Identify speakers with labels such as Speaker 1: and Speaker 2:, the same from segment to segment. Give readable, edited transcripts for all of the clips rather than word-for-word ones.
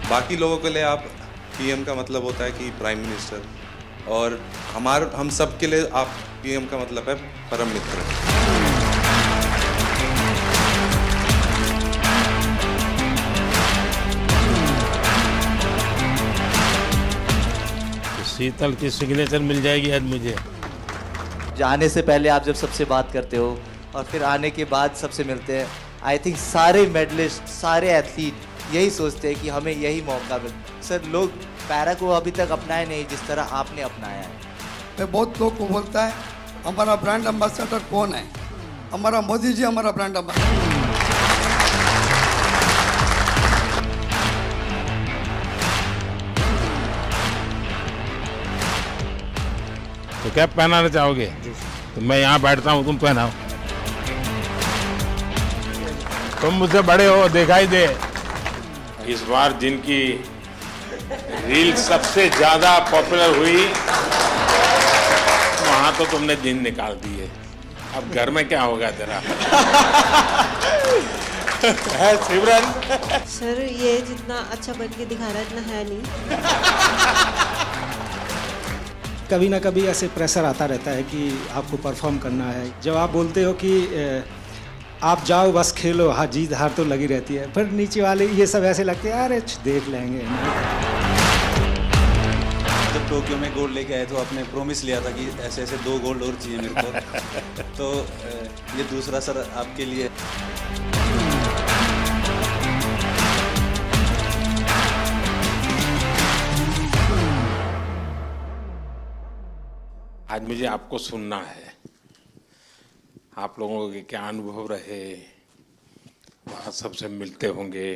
Speaker 1: बाकी लोगों के लिए आप पीएम का मतलब होता है कि प्राइम मिनिस्टर, और हम सब के लिए आप पीएम का मतलब है परम मित्र।
Speaker 2: शीतल की सिग्नेचर मिल जाएगी आज मुझे।
Speaker 3: जाने से पहले आप जब सबसे बात करते हो और फिर आने के बाद सबसे मिलते हैं, आई थिंक सारे मेडलिस्ट, सारे एथलीट यही सोचते हैं कि हमें यही मौका मिले। सर, लोग पैरा को अभी तक अपनाए नहीं जिस तरह आपने अपनाया है।
Speaker 4: मैं बहुत लोग को बोलता है हमारा ब्रांड एम्बेसडर कौन है, हमारा मोदी जी हमारा ब्रांड एम्बेसडर।
Speaker 2: तो कैप पहनाना चाहोगे? तो मैं यहाँ बैठता हूँ, तुम पहनाओ। तुम मुझसे बड़े हो, दिखाई दे। इस बार जिनकी रील सबसे ज्यादा पॉपुलर हुई, वहां तो तुमने दिन निकाल दिए। अब घर में क्या होगा तेरा? है सिमरन?
Speaker 5: सर, ये जितना अच्छा बन के दिखा रहा है इतना है नहीं।
Speaker 6: कभी ना कभी ऐसे प्रेशर आता रहता है कि आपको परफॉर्म करना है। जब आप बोलते हो कि आप जाओ बस खेलो, हाँ जीत हार तो लगी रहती है, फिर नीचे वाले ये सब ऐसे लगते हैं अरे देख लेंगे।
Speaker 7: जब टोक्यो में गोल्ड लेके आए तो आपने प्रॉमिस लिया था कि ऐसे ऐसे 2 गोल्ड और चाहिए मेरे को। तो ये दूसरा सर आपके लिए।
Speaker 2: आज मुझे आपको सुनना है, आप लोगों के क्या अनुभव रहे, वहाँ सबसे मिलते होंगे,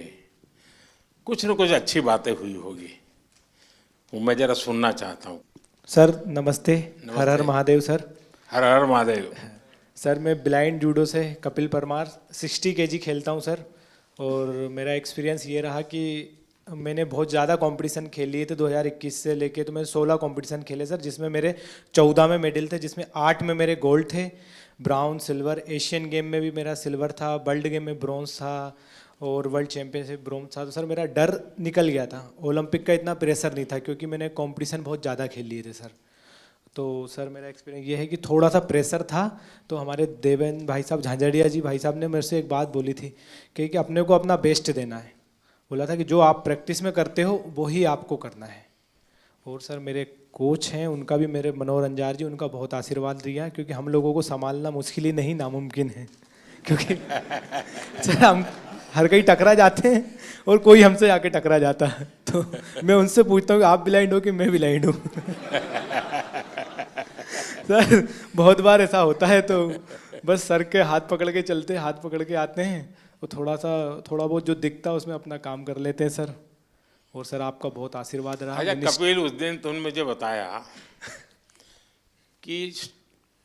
Speaker 2: कुछ न कुछ अच्छी बातें हुई होगी, वो मैं जरा सुनना चाहता हूँ।
Speaker 8: सर नमस्ते, हर हर महादेव सर।
Speaker 2: हर हर महादेव।
Speaker 8: सर, मैं ब्लाइंड जूडो से कपिल परमार 60 केजी खेलता हूँ सर, और मेरा एक्सपीरियंस ये रहा कि मैंने बहुत ज़्यादा कंपटीशन खेल लिए थे। 2021 से लेके तो मैं 16 कंपटीशन खेले सर, जिसमें मेरे 14 में मेडल थे, जिसमें 8 में मेरे गोल्ड थे, ब्राउन, सिल्वर। एशियन गेम में भी मेरा सिल्वर था, वर्ल्ड गेम में ब्रॉन्ज था, और वर्ल्ड चैम्पियनशिप ब्रॉन्ज था। तो सर मेरा डर निकल गया था, ओलंपिक का इतना प्रेशर नहीं था क्योंकि मैंने कंपटीशन बहुत ज़्यादा खेल लिए थे सर। तो सर मेरा एक्सपीरियंस ये है कि थोड़ा सा प्रेशर था। तो हमारे देवेंद्र भाई साहब, झांझड़िया जी भाई साहब ने मेरे से एक बात बोली थी कि अपने को अपना बेस्ट देना है। बोला था कि जो आप प्रैक्टिस में करते हो वही आपको करना है। और सर मेरे कोच हैं, उनका भी, मेरे मनोहर अंजार जी, उनका बहुत आशीर्वाद दिया, क्योंकि हम लोगों को संभालना मुश्किल ही नहीं नामुमकिन है। क्योंकि सर हम हर कहीं टकरा जाते हैं और कोई हमसे आके टकरा जाता है। तो मैं उनसे पूछता हूँ कि आप ब्लाइंड हो कि मैं ब्लाइंड हूँ। सर बहुत बार ऐसा होता है, तो बस सर के हाथ पकड़ के चलते, हाथ पकड़ के आते हैं, वो थोड़ा बहुत जो दिखता है उसमें अपना काम कर लेते हैं सर। और सर आपका बहुत आशीर्वाद रहा।
Speaker 2: अच्छा कपिल, उस दिन तुमने मुझे बताया कि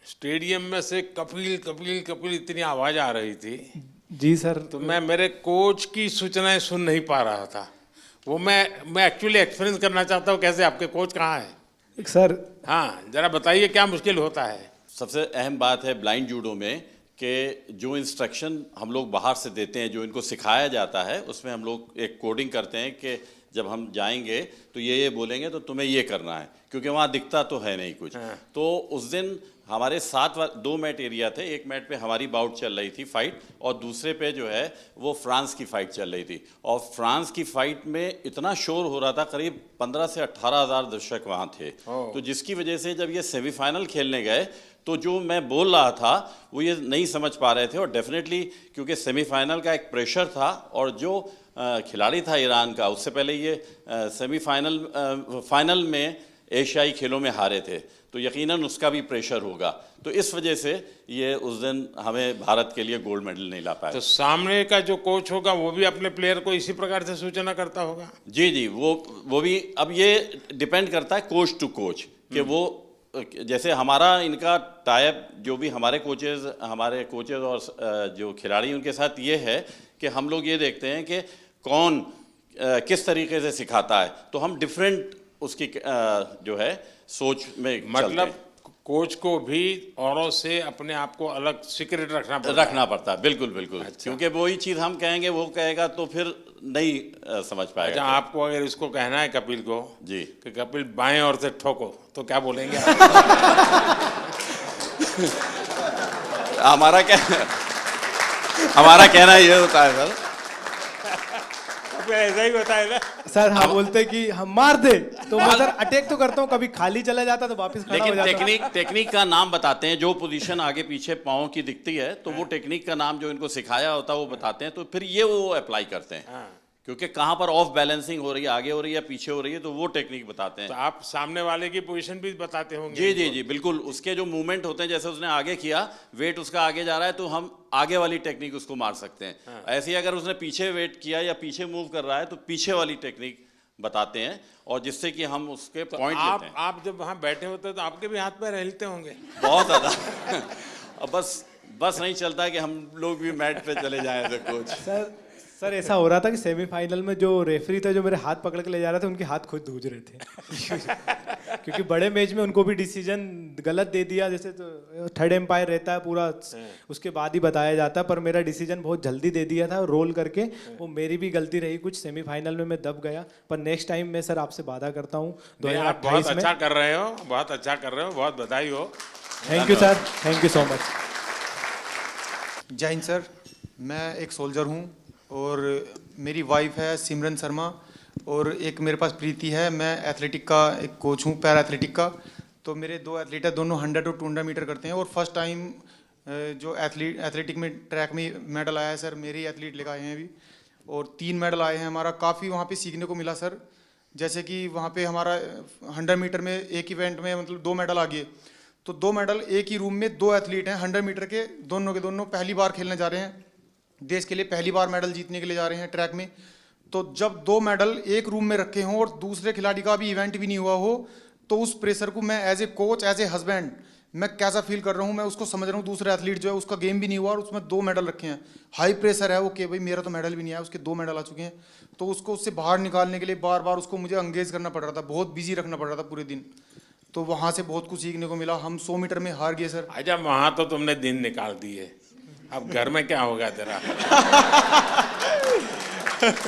Speaker 2: स्टेडियम में से कपिल कपिल कपिल इतनी आवाज आ रही थी।
Speaker 8: जी सर।
Speaker 2: तो मैं मेरे कोच की सूचनाएं सुन नहीं पा रहा था। वो मैं एक्चुअली एक्सपीरियंस करना चाहता हूँ, कैसे आपके कोच कहाँ है
Speaker 8: सर?
Speaker 2: हाँ जरा बताइए क्या मुश्किल होता है।
Speaker 9: सबसे अहम बात है ब्लाइंड जूडो में कि जो इंस्ट्रक्शन हम लोग बाहर से देते हैं, जो इनको सिखाया जाता है, उसमें हम लोग एक कोडिंग करते हैं कि जब हम जाएंगे तो ये बोलेंगे तो तुम्हें ये करना है, क्योंकि वहाँ दिखता तो है नहीं कुछ। तो उस दिन हमारे 2 मैट एरिया थे। एक मैट पे हमारी बाउट चल रही थी फाइट, और दूसरे पे जो है वो फ्रांस की फाइट चल रही थी। और फ्रांस की फाइट में इतना शोर हो रहा था, करीब 15 से 18 हज़ार दर्शक वहाँ थे। तो जिसकी वजह से जब ये सेमीफाइनल खेलने गए तो जो मैं बोल रहा था वो ये नहीं समझ पा रहे थे। और डेफिनेटली क्योंकि सेमीफाइनल का एक प्रेशर था, और जो खिलाड़ी था ईरान का, उससे पहले ये फाइनल में एशियाई खेलों में हारे थे, तो यकीनन उसका भी प्रेशर होगा। तो इस वजह से ये उस दिन हमें भारत के लिए गोल्ड मेडल नहीं ला पाया।
Speaker 2: तो सामने का जो कोच होगा वो भी अपने प्लेयर को इसी प्रकार से सूचना करता होगा?
Speaker 9: जी जी, वो भी। अब ये डिपेंड करता है कोच टू कोच कि वो, जैसे हमारा इनका टाइप, जो भी हमारे कोचेज और जो खिलाड़ी उनके साथ ये है कि हम लोग ये देखते हैं कि कौन किस तरीके से सिखाता है, तो हम डिफरेंट उसकी जो है सोच में
Speaker 2: मतलब कोच को भी औरों से अपने आप को अलग सीक्रेट रखना पड़ता
Speaker 9: रखना पड़ता है, बिल्कुल बिल्कुल। क्योंकि वही चीज़ हम कहेंगे वो कहेगा तो फिर नहीं समझ
Speaker 2: अच्छा,
Speaker 9: पाएगा।
Speaker 2: आपको अगर इसको कहना है कपिल को
Speaker 9: जी
Speaker 2: कि कपिल बाएं ओर से ठोको, तो क्या बोलेंगे आप?
Speaker 9: हमारा कहना ये होता है सर,
Speaker 2: कपिल ऐसा ही होता है ना।
Speaker 8: सर हाँ बोलते कि हम मार दे, तो मैं सर अटैक तो करता हूँ, कभी खाली चला जाता तो वापस खड़ा हो
Speaker 9: लेकिन
Speaker 8: जाता।
Speaker 9: टेक्निक का नाम बताते हैं। जो पोजीशन आगे पीछे पाँव की दिखती है तो वो टेक्निक का नाम जो इनको सिखाया होता है वो बताते हैं, तो फिर ये वो अप्लाई करते हैं। क्योंकि कहाँ पर ऑफ बैलेंसिंग हो रही है, आगे हो रही है, पीछे हो रही है, तो वो टेक्निक बताते हैं।
Speaker 2: तो आप सामने वाले की पोजीशन भी बताते होंगे?
Speaker 9: जी जी जी बिल्कुल। उसके जो मूवमेंट होते हैं, जैसे उसने आगे किया, वेट उसका आगे जा रहा है, तो हम आगे वाली टेक्निक उसको मार सकते हैं। ऐसे ही अगर उसने पीछे वेट किया या पीछे मूव कर रहा है तो पीछे वाली टेक्निक बताते हैं, और जिससे कि हम उसके पॉइंट लेते हैं।
Speaker 2: आप जब वहाँ बैठे होते हैं तो आपके भी हाथ पैर हिलते होंगे?
Speaker 9: बहुत ज़्यादा। अब बस नहीं चलता है कि हम लोग भी मैट पे चले जाएं तो कोच।
Speaker 8: सर ऐसा हो रहा था कि सेमीफाइनल में जो रेफरी थे जो मेरे हाथ पकड़ के ले जा रहे थे, उनके हाथ खुद धूज रहे थे। क्योंकि बड़े मैच में उनको भी डिसीजन गलत दे दिया, जैसे तो थर्ड एम्पायर रहता है पूरा, उसके बाद ही बताया जाता है, पर मेरा डिसीजन बहुत जल्दी दे दिया था रोल करके। वो मेरी भी गलती रही कुछ, सेमीफाइनल में मैं दब गया। पर नेक्स्ट टाइम मैं सर आपसे वादा करता हूँ 2028
Speaker 2: बहुत
Speaker 8: में।
Speaker 2: अच्छा कर रहे हो, बहुत अच्छा कर रहे हो, बहुत बधाई हो।
Speaker 8: Thank you sir, thank you so much.
Speaker 10: जय हिंद सर, मैं एक सोल्जर हूँ और मेरी वाइफ है सिमरन शर्मा, और एक मेरे पास प्रीति है। मैं एथलेटिक का एक कोच हूँ, पैरा एथलेटिक का। तो मेरे दो एथलीट है, दोनों 100 और 200 मीटर करते हैं, और फर्स्ट टाइम जो एथलेटिक में ट्रैक में मेडल आया है सर, मेरे ही एथलीट लेकर आए हैं अभी, और 3 मेडल आए हैं। हमारा काफ़ी वहाँ पे सीखने को मिला सर। जैसे कि वहाँ पे हमारा 100 मीटर में एक इवेंट में मतलब 2 मेडल आ गए, तो 2 मेडल एक ही रूम में 2 एथलीट हैं 100 मीटर के, दोनों के दोनों पहली बार खेलने जा रहे हैं, देश के लिए पहली बार मेडल जीतने के लिए जा रहे हैं ट्रैक में। तो जब 2 मेडल एक रूम में रखे हों और दूसरे खिलाड़ी का भी इवेंट भी नहीं हुआ हो, तो उस प्रेशर को मैं as a coach, as a husband, मैं कैसा फील कर रहा हूँ, मैं उसको समझ रहा हूँ। दूसरा एथलीट जो है उसका गेम भी नहीं हुआ और उसमें 2 मेडल रखे हैं, हाई प्रेशर है वो कि भाई मेरा तो मेडल भी नहीं आया, उसके 2 मेडल आ चुके हैं। तो उसको उससे बाहर निकालने के लिए बार बार उसको मुझे एंगेज करना पड़ रहा था, बहुत बिजी रखना पड़ रहा था पूरे दिन। तो वहाँ से बहुत कुछ सीखने को मिला। हम 100 मीटर में हार गए सर।
Speaker 2: अच्छा, वहाँ तो तुमने दिन निकाल दिए, अब घर में क्या होगा तेरा?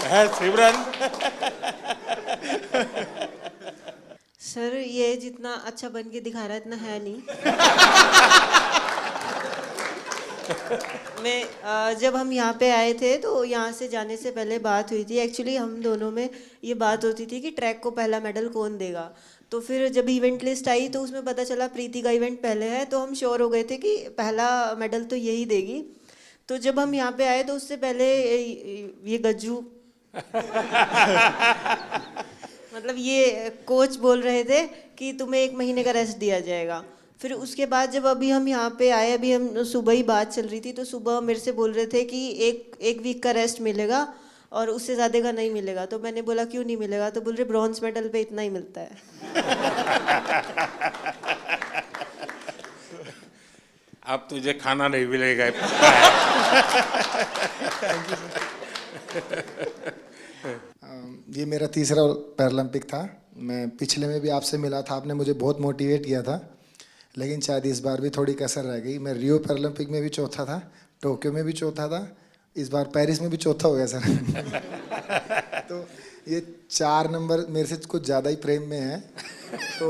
Speaker 2: है सिमरन?
Speaker 5: सर ये जितना अच्छा बन के दिखा रहा है इतना है नहीं। मैं जब हम यहाँ पे आए थे तो यहाँ से जाने से पहले बात हुई थी, एक्चुअली हम दोनों में ये बात होती थी कि ट्रैक को पहला मेडल कौन देगा। तो फिर जब इवेंट लिस्ट आई तो उसमें पता चला प्रीति का इवेंट पहले है, तो हम श्योर हो गए थे कि पहला मेडल तो यही देगी। तो जब हम यहाँ पे आए तो उससे पहले ये गज्जू मतलब ये कोच बोल रहे थे कि तुम्हें 1 महीने का रेस्ट दिया जाएगा। फिर उसके बाद जब अभी हम यहाँ पे आए, अभी हम सुबह ही बात चल रही थी, तो सुबह मेरे से बोल रहे थे कि एक वीक का रेस्ट मिलेगा और उससे ज़्यादा का नहीं मिलेगा। तो मैंने बोला क्यों नहीं मिलेगा, तो बोल रहे ब्रॉन्ज मेडल पे इतना ही मिलता है।
Speaker 2: अब तुझे खाना नहीं मिलेगा।
Speaker 11: ये मेरा तीसरा पैरालंपिक था। मैं पिछले में भी आपसे मिला था, आपने मुझे बहुत मोटिवेट किया था, लेकिन शायद इस बार भी थोड़ी कसर रह गई। मैं रियो पैरालंपिक में भी चौथा था, टोक्यो में भी चौथा था, इस बार पेरिस में भी चौथा हो गया सर। तो ये 4 नंबर मेरे से कुछ ज़्यादा ही प्रेम में है, तो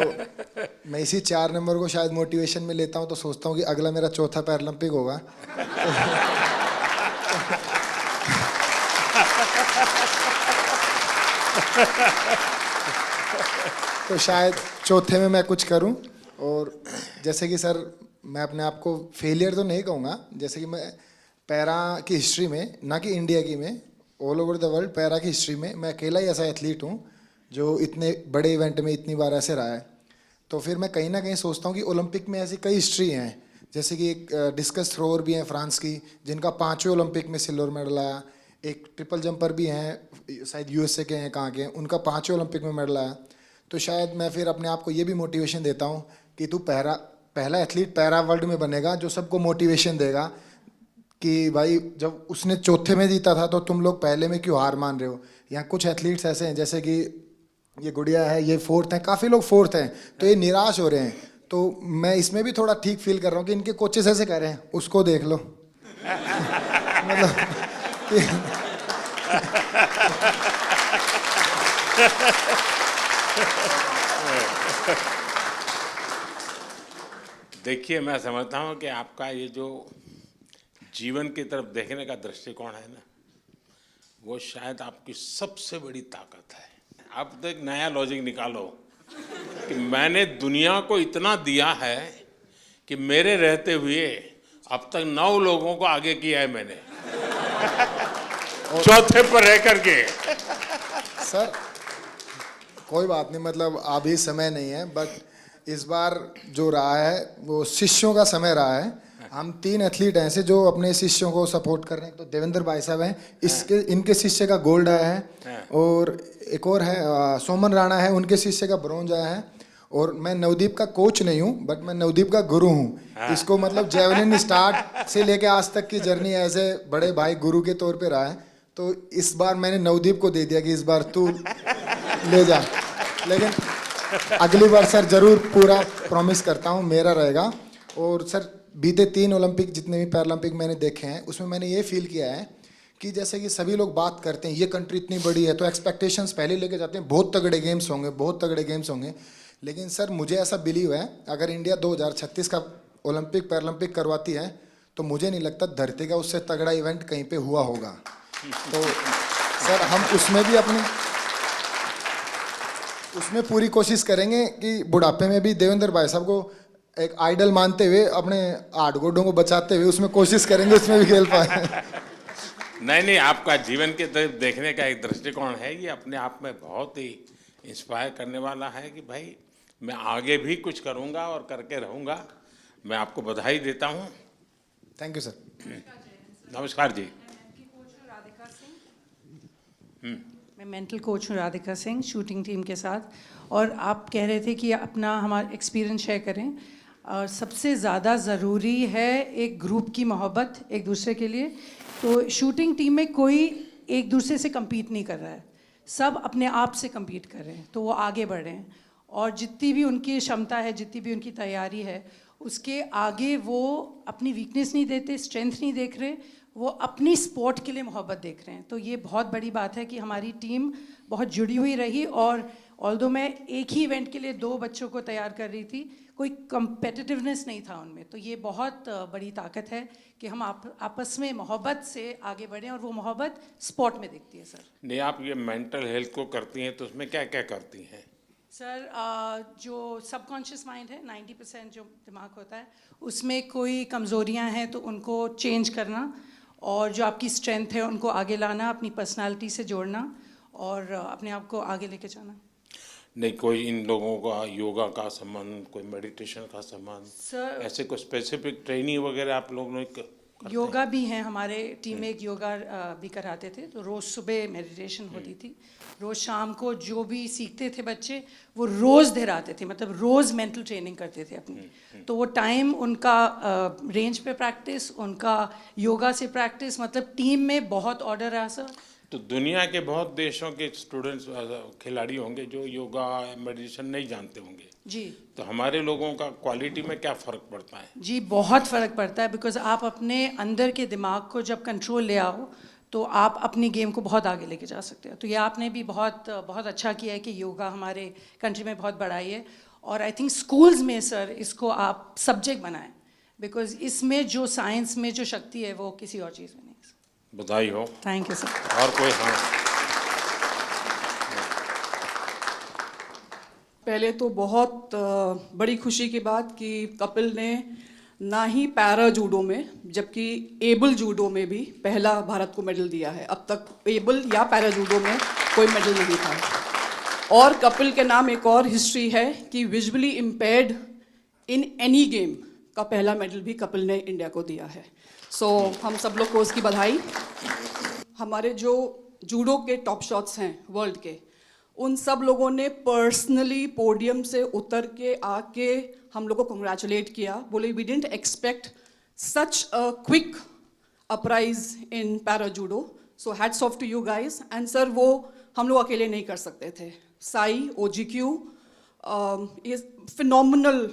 Speaker 11: मैं इसी 4 नंबर को शायद मोटिवेशन में लेता हूँ। तो सोचता हूँ कि अगला मेरा चौथा पैरालंपिक होगा। तो शायद चौथे में मैं कुछ करूं। और जैसे कि सर मैं अपने आप को फेलियर तो नहीं कहूँगा, जैसे कि मैं पैरा की हिस्ट्री में, ना कि इंडिया की में, all over the world para की हिस्ट्री में मैं अकेला ही ऐसा एथलीट हूँ जो इतने बड़े इवेंट में इतनी बार ऐसे रहा है। तो फिर मैं कहीं ना कहीं सोचता हूँ कि ओलंपिक में ऐसी कई हिस्ट्री हैं, जैसे कि एक डिस्कस थ्रोअर भी हैं फ्रांस की जिनका 5वें ओलंपिक में सिल्वर मेडल आया, एक ट्रिपल जंपर भी हैं शायद यूएसए के हैं, कहाँ के हैं, उनका 5वें ओलंपिक में मेडल आया। तो शायद मैं फिर अपने आप को ये भी मोटिवेशन देता हूँ कि तू पहला एथलीट पैरा वर्ल्ड में बनेगा जो सबको मोटिवेशन देगा कि भाई जब उसने चौथे में जीता था तो तुम लोग पहले में क्यों हार मान रहे हो। यहाँ कुछ एथलीट्स ऐसे हैं जैसे कि ये गुड़िया है, ये 4th हैं, काफ़ी लोग 4th हैं, तो ये निराश हो रहे हैं। तो मैं इसमें भी थोड़ा ठीक फील कर रहा हूँ कि इनके कोचेस ऐसे कह रहे हैं, उसको देख लो। मतलब
Speaker 2: देखिए, मैं समझता हूँ कि आपका ये जो जीवन की तरफ देखने का दृष्टिकोण है ना, वो शायद आपकी सबसे बड़ी ताकत है। आप तो एक नया लॉजिक निकालो कि मैंने दुनिया को इतना दिया है कि मेरे रहते हुए अब तक 9 लोगों को आगे किया है मैंने, चौथे पर रह करके।
Speaker 11: सर कोई बात नहीं, मतलब अभी समय नहीं है, बट इस बार जो रहा है वो शिष्यों का समय रहा है। हम 3 एथलीट हैं ऐसे जो अपने शिष्यों को सपोर्ट कर रहे हैं। तो देवेंद्र भाई साहब हैं, इनके शिष्य का गोल्ड आया है, और एक और है सोमन राणा है, उनके शिष्य का ब्रॉन्ज आया है। और मैं नवदीप का कोच नहीं हूँ, बट मैं नवदीप का गुरु हूँ। इसको मतलब जेवलिन स्टार्ट से लेके आज तक की जर्नी ऐसे बड़े भाई गुरु के तौर पे रहा है। तो इस बार मैंने नवदीप को दे दिया कि इस बार तू ले जा, लेकिन अगली बार सर जरूर पूरा प्रॉमिस करता हूँ मेरा रहेगा। और सर बीते 3 ओलंपिक जितने भी पैरालंपिक मैंने देखे हैं, उसमें मैंने ये फील किया है कि जैसे कि सभी लोग बात करते हैं ये कंट्री इतनी बड़ी है तो एक्सपेक्टेशंस पहले लेके जाते हैं, बहुत तगड़े गेम्स होंगे, बहुत तगड़े गेम्स होंगे। लेकिन सर मुझे ऐसा बिलीव है, अगर इंडिया 2036 का ओलंपिक पैरालंपिक करवाती है तो मुझे नहीं लगता धरती का उससे तगड़ा इवेंट कहीं पे हुआ होगा। तो सर हम उसमें पूरी कोशिश करेंगे कि बुढ़ापे में भी देवेंद्र भाई साहब को एक आइडल मानते हुए, अपने 8 गोडों को बचाते हुए उसमें कोशिश करेंगे उसमें भी खेल पाए।
Speaker 2: नहीं, आपका जीवन के तरफ देखने का एक दृष्टिकोण है, ये अपने आप में बहुत ही इंस्पायर करने वाला है कि भाई मैं आगे भी कुछ करूंगा और करके रहूंगा। मैं आपको बधाई देता हूं।
Speaker 11: Thank you sir.
Speaker 2: नमस्कार जी।
Speaker 12: मैं मेंटल कोच हूँ राधिका सिंह, शूटिंग टीम के साथ। और आप कह रहे थे कि अपना हमारा एक्सपीरियंस शेयर करें, और सबसे ज़्यादा ज़रूरी है एक ग्रुप की मोहब्बत एक दूसरे के लिए। तो शूटिंग टीम में कोई एक दूसरे से compete नहीं कर रहा है, सब अपने आप से compete कर रहे हैं, तो वो आगे बढ़ रहे हैं। और जितनी भी उनकी क्षमता है, जितनी भी उनकी तैयारी है, उसके आगे वो अपनी वीकनेस नहीं देते, स्ट्रेंथ नहीं देख रहे, वो अपनी स्पोर्ट के लिए मोहब्बत देख रहे हैं। तो ये बहुत बड़ी बात है कि हमारी टीम बहुत जुड़ी हुई रही। और ऑल्दो मैं एक ही इवेंट के लिए 2 बच्चों को तैयार कर रही थी, कोई कंपेटिटिवनेस नहीं था उनमें। तो ये बहुत बड़ी ताकत है कि हम आपस में मोहब्बत से आगे बढ़ें, और वो मोहब्बत स्पोर्ट में दिखती है। सर
Speaker 2: नहीं, आप ये मेंटल हेल्थ को करती हैं तो उसमें क्या क्या करती हैं?
Speaker 12: सर जो सबकॉन्शियस माइंड है, 90% जो दिमाग होता है, उसमें कोई कमज़ोरियां हैं तो उनको चेंज करना, और जो आपकी स्ट्रेंथ है उनको आगे लाना, अपनी पर्सनालिटी से जोड़ना और अपने आप को आगे लेके जाना।
Speaker 2: नहीं, कोई इन लोगों का योगा का संबंध, कोई मेडिटेशन का संबंध,
Speaker 12: सर
Speaker 2: ऐसे कोई स्पेसिफिक ट्रेनिंग वगैरह आप लोगों ने
Speaker 12: योगा भी हैं हमारे टीम में, एक योगा भी कराते थे। तो रोज़ सुबह मेडिटेशन होती थी, रोज़ शाम को जो भी सीखते थे बच्चे वो रोज़ दोहराते थे, मतलब रोज़ मेंटल ट्रेनिंग करते थे अपनी। तो वो टाइम उनका रेंज पे प्रैक्टिस, उनका योगा से प्रैक्टिस, मतलब टीम में बहुत ऑर्डर रहा सर।
Speaker 2: तो दुनिया के बहुत देशों के स्टूडेंट्स, खिलाड़ी होंगे जो योगा मेडिटेशन नहीं जानते होंगे
Speaker 12: जी।
Speaker 2: तो हमारे लोगों का क्वालिटी में क्या फ़र्क पड़ता है?
Speaker 12: जी बहुत फ़र्क पड़ता है, बिकॉज आप अपने अंदर के दिमाग को जब कंट्रोल ले आओ तो आप अपनी गेम को बहुत आगे लेके जा सकते हो। तो ये आपने भी बहुत बहुत अच्छा किया है कि योगा हमारे कंट्री में बहुत बढ़ाई है। और आई थिंक स्कूल्स में सर इसको आप सब्जेक्ट बनाएं, बिकॉज इसमें जो साइंस में जो शक्ति है वो किसी और चीज़ में नहीं है।
Speaker 2: बधाई हो।
Speaker 12: Thank you sir.
Speaker 2: और कोई? हाँ,
Speaker 13: पहले तो बहुत बड़ी खुशी की बात कि कपिल ने ना ही पैरा जूडो में जबकि एबल जूडो में भी पहला भारत को मेडल दिया है। अब तक एबल या पैरा जूडो में कोई मेडल नहीं था। और कपिल के नाम एक और हिस्ट्री है कि visually impaired in any game का पहला मेडल भी कपिल ने इंडिया को दिया है। सो हम सब लोग को उसकी बधाई। हमारे जो जूडो के टॉप शॉट्स हैं वर्ल्ड के, उन सब लोगों ने पर्सनली पोडियम से उतर के आके हम लोग को कंग्रेचुलेट किया, बोले we didn't expect such a quick uprise in para judo, so hats off to you guys. And sir वो हम लोग अकेले नहीं कर सकते थे। साई, OGQ, ये फिनोमिनल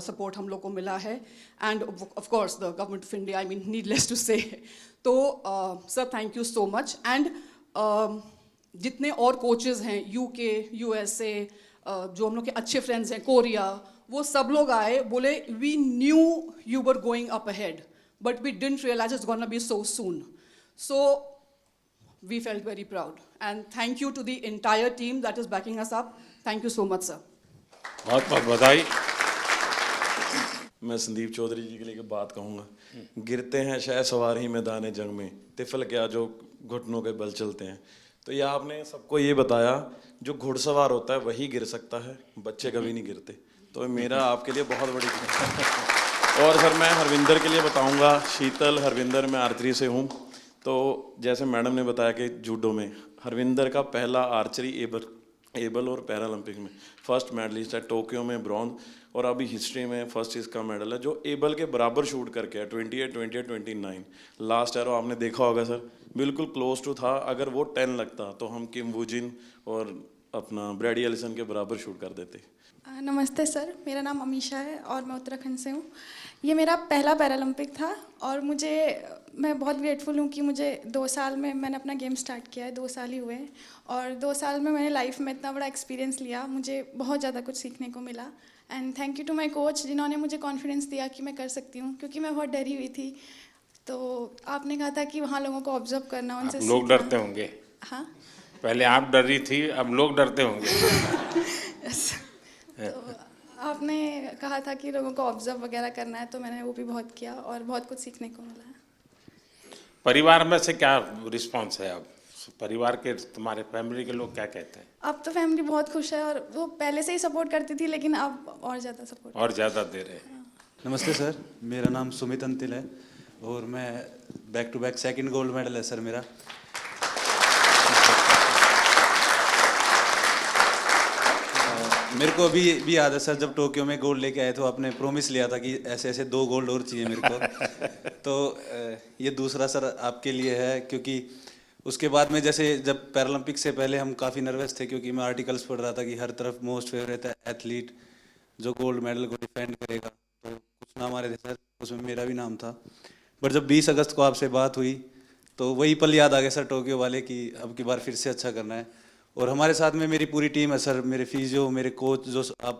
Speaker 13: सपोर्ट हम लोग को मिला है and of course the government of India, I mean needless to say. तो sir thank you so much. And जितने और कोचेज़ हैं यूके, यूएसए, जो हम लोग के अच्छे फ्रेंड्स हैं, कोरिया, वो सब लोग आए, बोले we knew you were going up ahead but we didn't realise it's gonna be so soon. So we felt very proud and thank you to the entire team that is backing us up. Thank you so much sir.
Speaker 2: बहुत बहुत बधाई।
Speaker 14: मैं संदीप चौधरी जी के लिए बात कहूँगा। गिरते हैं शायद सवार ही मैदान जंग में, तिफल क्या जो घुटनों के बल चलते हैं। तो ये आपने सबको ये बताया जो घुड़सवार होता है वही गिर सकता है, बच्चे कभी नहीं गिरते। तो मेरा आपके लिए बहुत बड़ी और सर मैं हरविंदर के लिए बताऊँगा। शीतल, हरविंदर, मैं आर्चरी से हूँ। तो जैसे मैडम ने बताया कि जूडो में हरविंदर का पहला आर्चरी एबल और पैरालंपिक में फर्स्ट मेडलिस्ट है, टोक्यो में ब्रॉन्ज, और अभी हिस्ट्री में फर्स्ट इसका मेडल है जो एबल के बराबर शूट करके है 28, 28, 29। लास्ट एरो आपने देखा होगा सर, बिल्कुल क्लोज टू था। अगर वो 10 लगता तो हम किम वूजिन और अपना ब्रैडी एलिसन के बराबर शूट कर देते।
Speaker 15: नमस्ते सर, मेरा नाम अमीशा है और मैं उत्तराखंड से हूँ। ये मेरा पहला पैरालंपिक था और मैं बहुत ग्रेटफुल हूँ कि मुझे 2 साल में मैंने अपना गेम स्टार्ट किया है, 2 साल ही हुए हैं और 2 साल में मैंने लाइफ में इतना बड़ा एक्सपीरियंस लिया, मुझे बहुत ज़्यादा कुछ सीखने को मिला। And thank you to my coach जिन्होंने मुझे कॉन्फिडेंस दिया कि मैं कर सकती हूँ, क्योंकि मैं बहुत डरी हुई थी। तो आपने कहा था कि वहाँ लोगों को ऑब्जर्व करना, उनसे
Speaker 2: लोग डरते होंगे।
Speaker 15: हाँ,
Speaker 2: पहले आप डर रही थी, अब लोग डरते होंगे।
Speaker 15: तो आपने कहा था कि लोगों को ऑब्जर्व वगैरह करना है, तो मैंने वो भी बहुत किया और बहुत कुछ सीखने को मिला।
Speaker 2: परिवार में से क्या रिस्पांस है? अब परिवार के, तुम्हारे फैमिली के लोग क्या कहते हैं?
Speaker 15: अब तो फैमिली बहुत खुश है और वो पहले से ही सपोर्ट करती थी, लेकिन अब और ज़्यादा सपोर्ट,
Speaker 2: और ज़्यादा दे रहे हैं।
Speaker 7: नमस्ते सर, मेरा नाम सुमित अंतिल है और मैं back to back 2nd gold medal है सर मेरा। मेरे को अभी याद है सर, जब टोक्यो में गोल्ड लेके आए तो आपने प्रॉमिस लिया था कि ऐसे ऐसे 2 गोल्ड और चाहिए मेरे को। तो ये दूसरा सर आपके लिए है, क्योंकि उसके बाद में जैसे जब पैरालंपिक से पहले हम काफ़ी नर्वस थे, क्योंकि मैं आर्टिकल्स पढ़ रहा था कि हर तरफ मोस्ट फेवरेट एथलीट जो गोल्ड मेडल को डिफेंड करेगा, तो कुछ नाम आ रहे थे सर, उसमें मेरा भी नाम था। बट जब 20 अगस्त को आपसे बात हुई तो वही पल याद आ गया सर टोक्यो वाले, कि अब की बार फिर से अच्छा करना है। और हमारे साथ में मेरी पूरी टीम है सर, मेरे फिजियो, मेरे कोच, जो आप,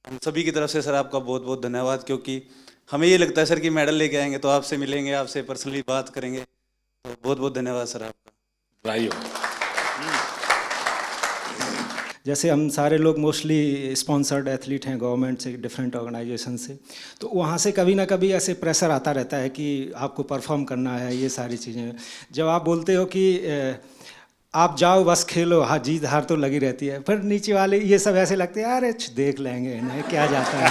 Speaker 7: हम सभी की तरफ से सर आपका बहुत बहुत धन्यवाद। क्योंकि हमें ये लगता है सर कि मेडल लेके आएंगे तो आपसे मिलेंगे, आपसे पर्सनली बात करेंगे, तो बहुत बहुत धन्यवाद सर आपका।
Speaker 2: भाइयों,
Speaker 6: जैसे हम सारे लोग मोस्टली स्पॉन्सर्ड एथलीट हैं गवर्नमेंट से, डिफरेंट ऑर्गेनाइजेशन से, तो वहाँ से कभी ना कभी ऐसे प्रेशर आता रहता है कि आपको परफॉर्म करना है, ये सारी चीज़ें। जब आप बोलते हो कि आप जाओ बस खेलो, हाँ जीत हार तो लगी रहती है, पर नीचे वाले ये सब ऐसे लगते हैं अरे देख लेंगे इन्हें, क्या जाता है।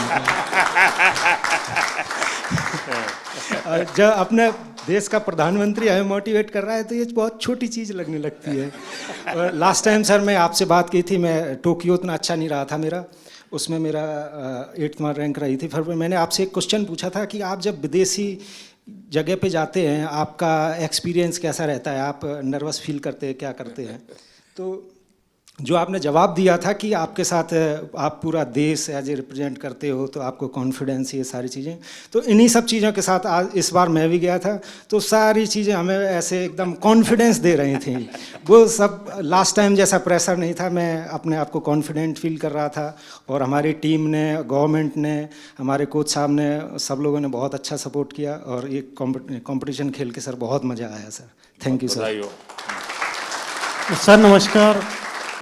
Speaker 6: और जब अपने देश का प्रधानमंत्री हमें मोटिवेट कर रहा है तो ये बहुत छोटी चीज़ लगने लगती है। और लास्ट टाइम सर मैं आपसे बात की थी, मैं टोक्यो उतना अच्छा नहीं रहा था मेरा, उसमें मेरा 8वां रैंक रही थी। फिर मैंने आपसे एक क्वेश्चन पूछा था कि आप जब विदेशी जगह पे जाते हैं आपका एक्सपीरियंस कैसा रहता है, आप नर्वस फील करते हैं, क्या करते हैं? तो जो आपने जवाब दिया था कि आपके साथ आप पूरा देश एज ए रिप्रेजेंट करते हो तो आपको कॉन्फिडेंस, ये सारी चीज़ें, तो इन्हीं सब चीज़ों के साथ आज इस बार मैं भी गया था, तो सारी चीज़ें हमें ऐसे एकदम कॉन्फिडेंस दे रही थी। वो सब लास्ट टाइम जैसा प्रेशर नहीं था, मैं अपने आप को कॉन्फिडेंट फील कर रहा था। और हमारी टीम ने, गवर्नमेंट ने, हमारे कोच साहब ने, सब लोगों ने बहुत अच्छा सपोर्ट किया और ये कॉम्पिटिशन खेल के सर बहुत मज़ा आया sir. Thank you sir.
Speaker 16: Sir नमस्कार।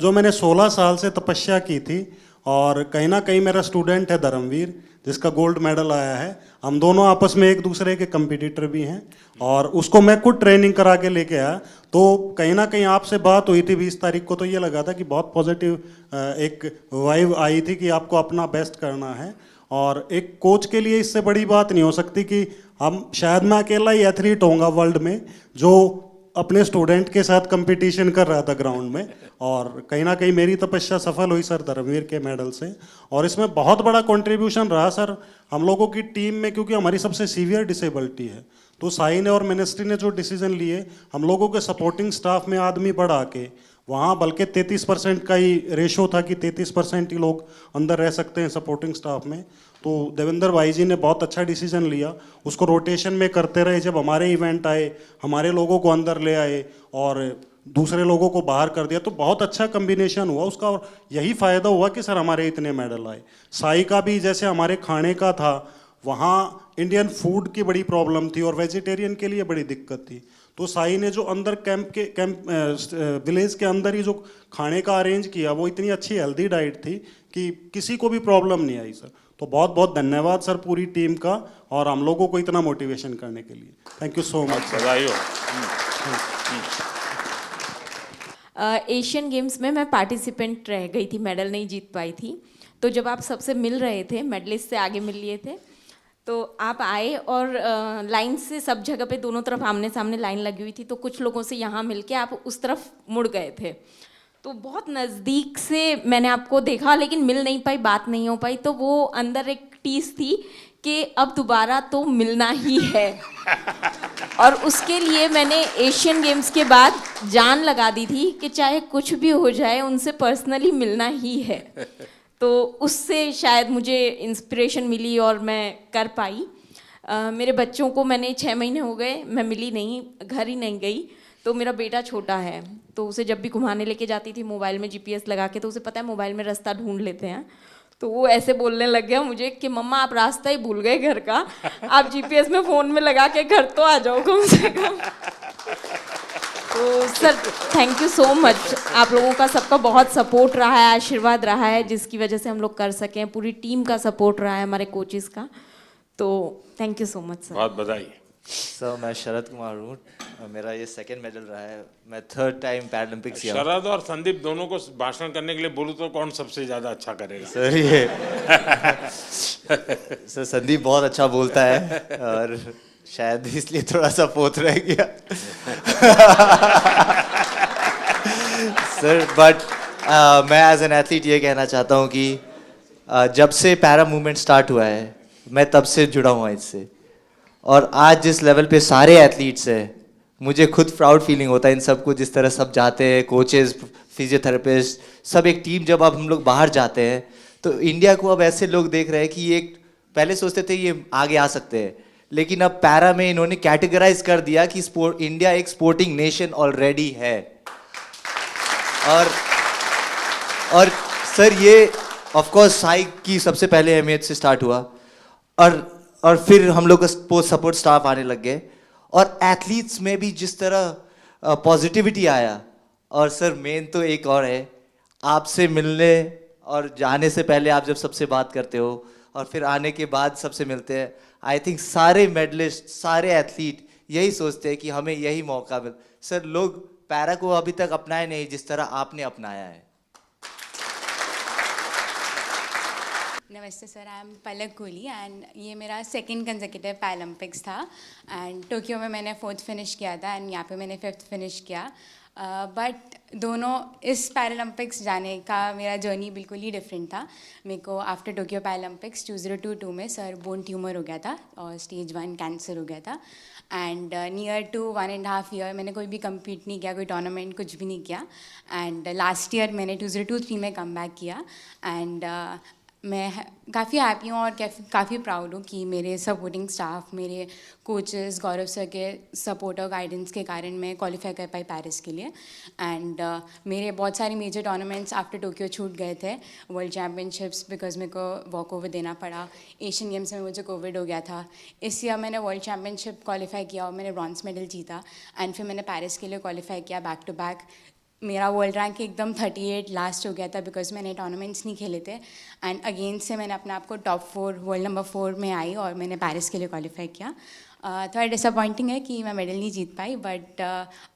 Speaker 16: जो मैंने 16 साल से तपस्या की थी और कहीं ना कहीं मेरा स्टूडेंट है धर्मवीर, जिसका गोल्ड मेडल आया है। हम दोनों आपस में एक दूसरे के कंपटीटर भी हैं और उसको मैं खुद ट्रेनिंग करा के लेके आया। तो कहीं ना कहीं आपसे बात हुई थी 20 तारीख को, तो ये लगा था कि बहुत पॉजिटिव एक वाइब आई थी कि आपको अपना बेस्ट करना है। और एक कोच के लिए इससे बड़ी बात नहीं हो सकती कि हम, शायद मैं अकेला ही एथलीट होऊंगा वर्ल्ड में जो अपने स्टूडेंट के साथ कंपटीशन कर रहा था ग्राउंड में। और कहीं ना कहीं मेरी तपस्या सफल हुई सर धर्मवीर के मेडल से। और इसमें बहुत बड़ा कंट्रीब्यूशन रहा सर हम लोगों की टीम में, क्योंकि हमारी सबसे सीवियर डिसेबिलिटी है। तो साई ने और मिनिस्ट्री ने जो डिसीजन लिए, हम लोगों के सपोर्टिंग स्टाफ में आदमी बढ़ा के वहाँ बल्कि 33% का ही रेशो था कि 33% ही लोग अंदर रह सकते हैं सपोर्टिंग स्टाफ में। तो देवेंद्र भाई जी ने बहुत अच्छा डिसीजन लिया, उसको रोटेशन में करते रहे। जब हमारे इवेंट आए, हमारे लोगों को अंदर ले आए और दूसरे लोगों को बाहर कर दिया, तो बहुत अच्छा कम्बिनेशन हुआ उसका। और यही फ़ायदा हुआ कि सर हमारे इतने मेडल आए। साई का भी जैसे हमारे खाने का था, वहाँ इंडियन फूड की बड़ी प्रॉब्लम थी और वेजिटेरियन के लिए बड़ी दिक्कत थी। तो साई ने जो अंदर विलेज के अंदर ही जो खाने का अरेंज किया, वो इतनी अच्छी हेल्दी डाइट थी कि किसी को भी प्रॉब्लम नहीं आई सर। तो बहुत बहुत धन्यवाद सर पूरी टीम का, और हम लोगों को इतना मोटिवेशन करने के लिए। Thank you so much.
Speaker 17: Asian games में मैं पार्टिसिपेंट रह गई थी, मेडल नहीं जीत पाई थी। तो जब आप सबसे मिल रहे थे, मेडलिस्ट से आगे मिल लिए थे, तो आप आए और लाइन से सब जगह पे दोनों तरफ आमने सामने लाइन लगी हुई थी। तो कुछ लोगों से यहाँ मिलके आप उस तरफ मुड़ गए थे। तो बहुत नज़दीक से मैंने आपको देखा, लेकिन मिल नहीं पाई, बात नहीं हो पाई। तो वो अंदर एक टीस थी कि अब दोबारा तो मिलना ही है। और उसके लिए मैंने एशियन गेम्स के बाद जान लगा दी थी कि चाहे कुछ भी हो जाए, उनसे पर्सनली मिलना ही है। तो उससे शायद मुझे इंस्पिरेशन मिली और मैं कर पाई। मेरे बच्चों को मैंने 6 महीने हो गए, मैं मिली नहीं, घर ही नहीं गई। तो मेरा बेटा छोटा है, तो उसे जब भी घुमाने लेके जाती थी मोबाइल में GPS लगा के, तो उसे पता है मोबाइल में रास्ता ढूंढ लेते हैं। तो वो ऐसे बोलने लग गया मुझे कि मम्मा आप रास्ता ही भूल गए घर का, आप GPS में फ़ोन में लगा के घर तो आ जाओ कम से कम। तो sir thank you so much, आप लोगों का सबका बहुत सपोर्ट रहा है, आशीर्वाद रहा है, जिसकी वजह से हम लोग कर सकें। पूरी टीम का सपोर्ट रहा है, हमारे कोचेस का। तो thank you so much sir.
Speaker 2: बहुत बधाई।
Speaker 3: सर मैं शरद कुमार हूँ, मेरा ये 2nd मेडल रहा है। मैं 3rd टाइम पैरालंपिक्स किया।
Speaker 2: शरद और संदीप दोनों को भाषण करने के लिए बोलूँ तो कौन सबसे ज़्यादा अच्छा करेगा?
Speaker 3: सर ये सर संदीप बहुत अच्छा बोलता है और शायद इसलिए थोड़ा सा पोत रह गया। सर बट मैं एज एन एथलीट ये कहना चाहता हूँ कि जब से पैरा मूवमेंट स्टार्ट हुआ है, मैं तब से जुड़ा हुआ इससे। और आज जिस लेवल पे सारे एथलीट्स हैं, मुझे खुद प्राउड फीलिंग होता है इन सबको, जिस तरह सब जाते हैं, कोचेस, फिजियोथेरेपिस्ट, सब एक टीम। जब अब हम लोग बाहर जाते हैं तो इंडिया को अब ऐसे लोग देख रहे हैं कि ये पहले सोचते थे ये आगे आ सकते हैं, लेकिन अब पैरा में इन्होंने कैटेगराइज कर दिया कि इंडिया एक स्पोर्टिंग नेशन ऑलरेडी है। और सर ये ऑफ कोर्स साई की सबसे पहले अहमियत से स्टार्ट हुआ, और फिर हम लोग का सपोर्ट स्टाफ आने लग गए, और एथलीट्स में भी जिस तरह पॉजिटिविटी आया। और सर मेन तो एक और है, आपसे मिलने और जाने से पहले आप जब सबसे बात करते हो और फिर आने के बाद सबसे मिलते हैं, आई थिंक सारे मेडलिस्ट, सारे एथलीट यही सोचते हैं कि हमें यही मौका मिल। सर लोग पैरा को अभी तक अपनाए नहीं जिस तरह आपने अपनाया है।
Speaker 18: नमस्ते sir, I am Palak Kohli and ये मेरा 2nd कंसेक्यूटिव पैरालंपिक्स था। एंड टोक्यो में मैंने 4th फिनिश किया था एंड यहाँ पे मैंने 5th फिनिश किया। बट दोनों इस पैरालंपिक्स जाने का मेरा जर्नी बिल्कुल ही डिफरेंट था। मेरे को आफ्टर टोक्यो पैरालंपिक्स 2022 में सर बोन ट्यूमर हो गया था और स्टेज 1 कैंसर हो गया था। एंड नियर टू 1.5 ईयर मैंने कोई भी कम्पीट नहीं किया, कोई टूर्नामेंट कुछ भी नहीं किया। एंड लास्ट ईयर मैंने 2023 में कम बैक किया। एंड मैं काफ़ी हैप्पी हूँ और काफ़ी प्राउड हूँ कि मेरे सपोर्टिंग स्टाफ, मेरे कोचेस, गौरव सर के सपोर्ट और गाइडेंस के कारण मैं क्वालिफाई कर पाई पेरिस के लिए। एंड मेरे बहुत सारे मेजर टूर्नामेंट्स आफ्टर टोक्यो छूट गए थे। वर्ल्ड चैम्पियनशिप्स बिकॉज मेरे को वॉक ओवर देना पड़ा, एशियन गेम्स में मुझे कोविड हो गया था। इस ईयर मैंने वर्ल्ड चैम्पियनशिप क्वालिफाई किया और मैंने ब्रॉन्ज मेडल जीता। एंड फिर मैंने पेरिस के लिए क्वालिफाई किया बैक टू बैक। मेरा वर्ल्ड रैंक एकदम 38 लास्ट हो गया था बिकॉज मैंने टूर्नामेंट्स नहीं खेले थे। एंड अगेन से मैंने अपने आप को टॉप 4 वर्ल्ड नंबर 4 में आई और मैंने पेरिस के लिए क्वालिफाई किया। थोड़ा डिसअपॉइंटिंग है कि मैं मेडल नहीं जीत पाई, बट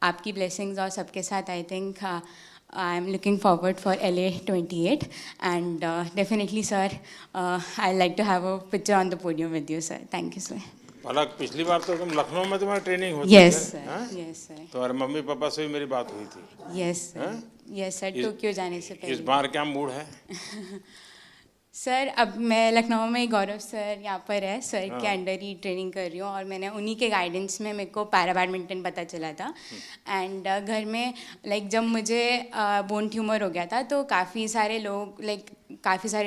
Speaker 18: आपकी ब्लेसिंग्स और सबके साथ I think I am looking forward for LA 28 and definitely sir I like to have a picture on the podium with you sir. Thank you sir.
Speaker 2: Palak, पिछली बार तो तुम लखनऊ में तुम्हारी ट्रेनिंग होती
Speaker 18: Yes, sir. Yes, sir.
Speaker 2: तो और mummy papa से भी मेरी बात हुई थी।
Speaker 18: Yes sir, yes sir, Tokyo जाने से पहले।
Speaker 2: इस बार क्या मूड है?
Speaker 18: सर अब मैं लखनऊ में गौरव सर यहाँ पर है, सर के अंडर ही ट्रेनिंग कर रही हूँ और मैंने उन्हीं के गाइडेंस में मेरे को पैरा बैडमिंटन पता चला था। एंड घर में जब मुझे बोन ट्यूमर हो गया था तो काफ़ी सारे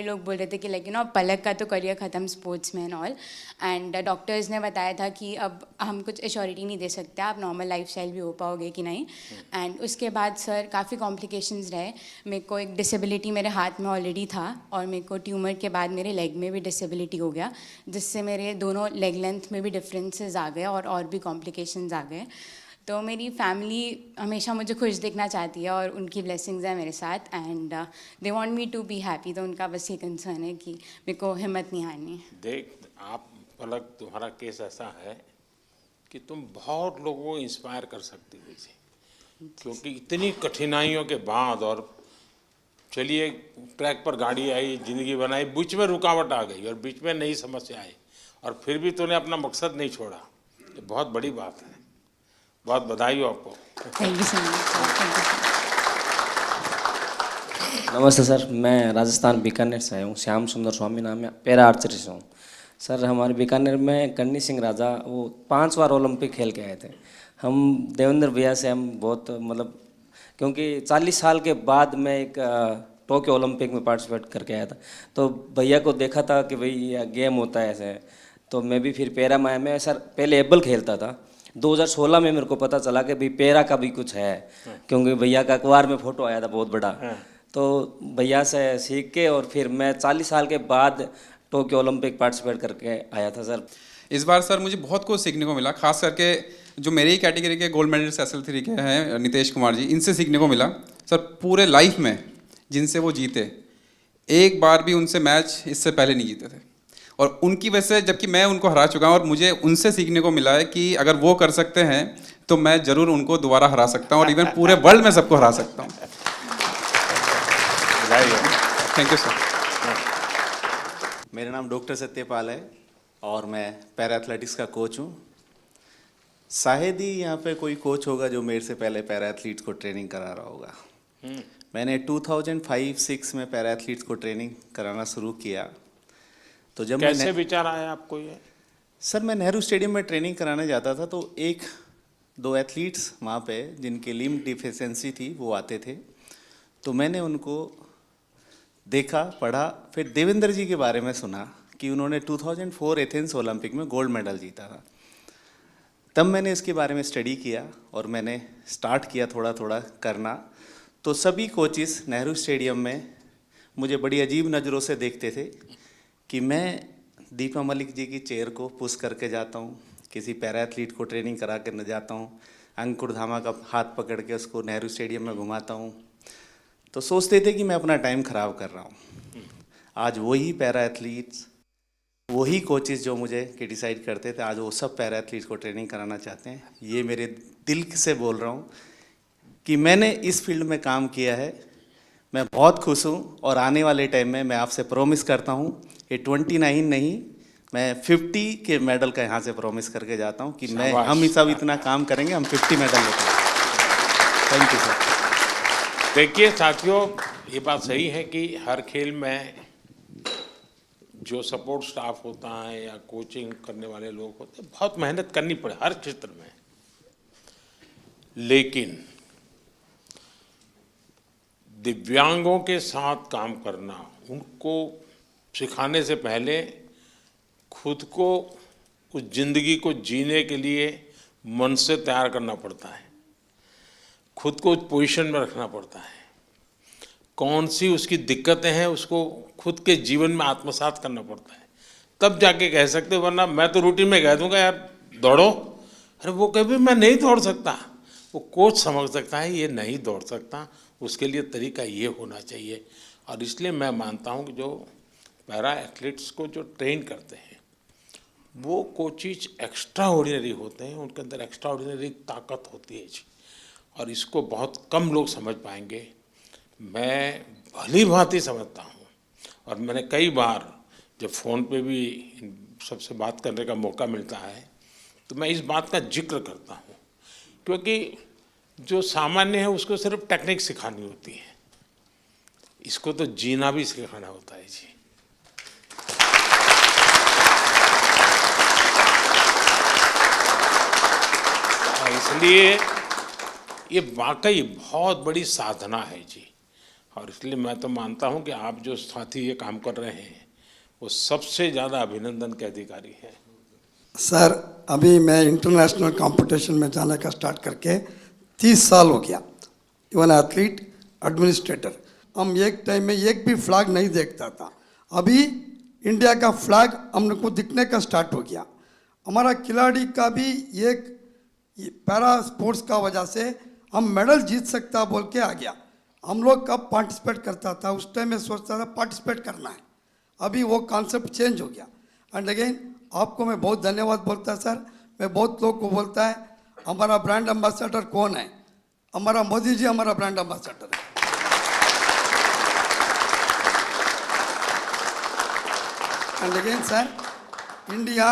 Speaker 18: लोग बोल रहे थे कि पलक का तो करियर ख़त्म स्पोर्ट्स में एंड ऑल। एंड डॉक्टर्स ने बताया था कि अब हम कुछ एश्योरिटी नहीं दे सकते आप नॉर्मल लाइफस्टाइल भी हो पाओगे कि नहीं। एंड उसके बाद सर काफ़ी कॉम्प्लिकेशंस रहे। मेरे को एक डिसेबिलिटी मेरे हाथ में ऑलरेडी था और मेरे को ट्यूमर के बाद मेरे लेग में भी डिसेबिलिटी हो गया, जिससे मेरे दोनों लेग लेंथ में भी डिफरेंसेस आ गए और भी कॉम्प्लिकेशंस आ गए। तो मेरी फैमिली हमेशा मुझे खुश देखना चाहती है और उनकी ब्लेसिंग्स हैं मेरे साथ and they want me to be happy. तो उनका बस ये कंसर्न है कि मेरे को हिम्मत नहीं हारनी।
Speaker 2: देख आप पलक, तुम्हारा केस ऐसा है कि तुम बहुत लोगों को इंस्पायर कर सकती हो इसे, क्योंकि इतनी कठिनाइयों के बाद और चलिए ट्रैक पर गाड़ी आई, ज़िंदगी बनाई, बीच में रुकावट आ गई और बीच में नई समस्या आई और फिर भी तूने अपना मकसद नहीं छोड़ा, ये बहुत बड़ी बात है। बहुत बधाई हो आपको।
Speaker 18: Thank you so much.
Speaker 19: नमस्ते सर, मैं राजस्थान बीकानेर से आया हूँ। श्याम सुंदर स्वामी नाम है, पैरा आर्चरी से हूँ। सर हमारे बीकानेर में करनी सिंह राजा वो 5 बार ओलंपिक खेल के आए थे। हम देवेंद्र भैया से हम बहुत क्योंकि 40 साल के बाद मैं एक टोक्यो ओलंपिक में पार्टिसिपेट करके आया था, तो भैया को देखा था कि भाई ये गेम होता है ऐसे, तो मैं भी फिर पैरा में सर पहले एबल खेलता था। 2016 में मेरे को पता चला कि भाई पैरा का भी कुछ है, क्योंकि भैया का अखबार में फ़ोटो आया था बहुत बड़ा, तो भैया से सीख के और फिर मैं 40 साल के बाद टोक्यो ओलंपिक पार्टिसिपेट करके आया था सर।
Speaker 20: इस बार सर मुझे बहुत कुछ सीखने को मिला, खास करके जो मेरी कैटेगरी के गोल्ड मेडलिस्ट SL3 के हैं नितेश कुमार जी, इनसे सीखने को मिला। सर पूरे लाइफ में जिनसे वो जीते, एक बार भी उनसे मैच इससे पहले नहीं जीते थे और उनकी वजह से, जबकि मैं उनको हरा चुका हूँ और मुझे उनसे सीखने को मिला है कि अगर वो कर सकते हैं तो मैं ज़रूर उनको दोबारा हरा सकता हूँ और इवन पूरे वर्ल्ड में सबको हरा सकता हूँ। Thank you sir.
Speaker 21: मेरा नाम डॉक्टर सत्यपाल है और मैं पैरा एथलेटिक्स का कोच हूँ। शायद ही यहाँ पे कोई कोच होगा जो मेरे से पहले पैरा एथलीट्स को ट्रेनिंग करा रहा होगा। मैंने 2005-06 में पैरा एथलीट्स को ट्रेनिंग कराना शुरू किया। तो जब
Speaker 2: कैसे विचार आया आपको ये?
Speaker 21: सर मैं नेहरू स्टेडियम में ट्रेनिंग कराने जाता था, तो 1-2 एथलीट्स वहाँ पे जिनके लिम्ब डिफिशेंसी थी वो आते थे, तो मैंने उनको देखा, पढ़ा, फिर देवेंद्र जी के बारे में सुना कि उन्होंने 2004 एथेंस ओलंपिक में गोल्ड मेडल जीता था। तब मैंने इसके बारे में स्टडी किया और मैंने स्टार्ट किया थोड़ा थोड़ा करना। तो सभी कोचिस नेहरू स्टेडियम में मुझे बड़ी अजीब नज़रों से देखते थे कि मैं दीपा मलिक जी की चेयर को पुश करके जाता हूँ, किसी पैरा एथलीट को ट्रेनिंग करा कर न जाता हूँ, अंकुर धामा का हाथ पकड़ के उसको नेहरू स्टेडियम में घुमाता हूँ, तो सोचते थे कि मैं अपना टाइम ख़राब कर रहा हूँ। आज वही पैरा एथलीट्स, वही कोचेस जो मुझे क्रिटिसाइज करते थे, आज वो सब पैरा एथलीट्स को ट्रेनिंग कराना चाहते हैं। ये मेरे दिल से बोल रहा हूँ कि मैंने इस फील्ड में काम किया है, मैं बहुत खुश हूँ और आने वाले टाइम में मैं आपसे प्रॉमिस करता हूँ ये 29 नहीं, मैं 50 के मेडल का यहाँ से प्रॉमिस करके जाता हूँ कि हम सब इतना काम करेंगे, हम 50 मेडल लेते हैं। Thank you sir.
Speaker 2: देखिए साथियों, ये बात सही है कि हर खेल में जो सपोर्ट स्टाफ होता है या कोचिंग करने वाले लोग होते हैं, बहुत मेहनत करनी पड़े हर क्षेत्र में, लेकिन दिव्यांगों के साथ काम करना, उनको सिखाने से पहले खुद को उस जिंदगी को जीने के लिए मन से तैयार करना पड़ता है, खुद को उस पोजीशन में रखना पड़ता है, कौन सी उसकी दिक्कतें हैं उसको खुद के जीवन में आत्मसात करना पड़ता है, तब जाके कह सकते, वरना मैं तो रूटीन में कह दूंगा यार दौड़ो, अरे वो कभी मैं नहीं दौड़ सकता, वो कोच समझ सकता है ये नहीं दौड़ सकता, उसके लिए तरीका ये होना चाहिए। और इसलिए मैं मानता हूँ कि जो पैरा एथलीट्स को जो ट्रेन करते हैं वो कोचिज एक्स्ट्रा ऑर्डिनरी होते हैं, उनके अंदर एक्स्ट्रा ऑर्डिनरी ताकत होती है जी, और इसको बहुत कम लोग समझ पाएंगे। मैं भली भांति समझता हूँ और मैंने कई बार जब फ़ोन पे भी सबसे बात करने का मौका मिलता है तो मैं इस बात का जिक्र करता हूँ, क्योंकि जो सामान्य है उसको सिर्फ टेक्निक सिखानी होती है, इसको तो जीना भी सिखाना होता है जी। इसलिए ये वाकई बहुत बड़ी साधना है जी, और इसलिए मैं तो मानता हूँ कि आप जो साथी ये काम कर रहे हैं वो सबसे ज़्यादा अभिनंदन के अधिकारी हैं।
Speaker 4: सर अभी मैं इंटरनेशनल कंपटीशन में जाने का स्टार्ट करके 30 साल हो गया। इवन एथलीट, एडमिनिस्ट्रेटर, हम एक टाइम में एक भी फ्लैग नहीं देखता था, अभी इंडिया का फ्लैग हमको दिखने का स्टार्ट हो गया। हमारा खिलाड़ी का भी एक पैरा स्पोर्ट्स का वजह से हम मेडल जीत सकता बोल के आ गया। हम लोग कब पार्टिसिपेट करता था, उस टाइम में सोचता था पार्टिसिपेट करना है, अभी वो कॉन्सेप्ट चेंज हो गया। एंड अगेन आपको मैं बहुत धन्यवाद बोलता सर। मैं बहुत लोग को बोलता है हमारा ब्रांड एम्बेसडर कौन है, हमारा मोदी जी हमारा ब्रांड एम्बेसडर है। And again sir, India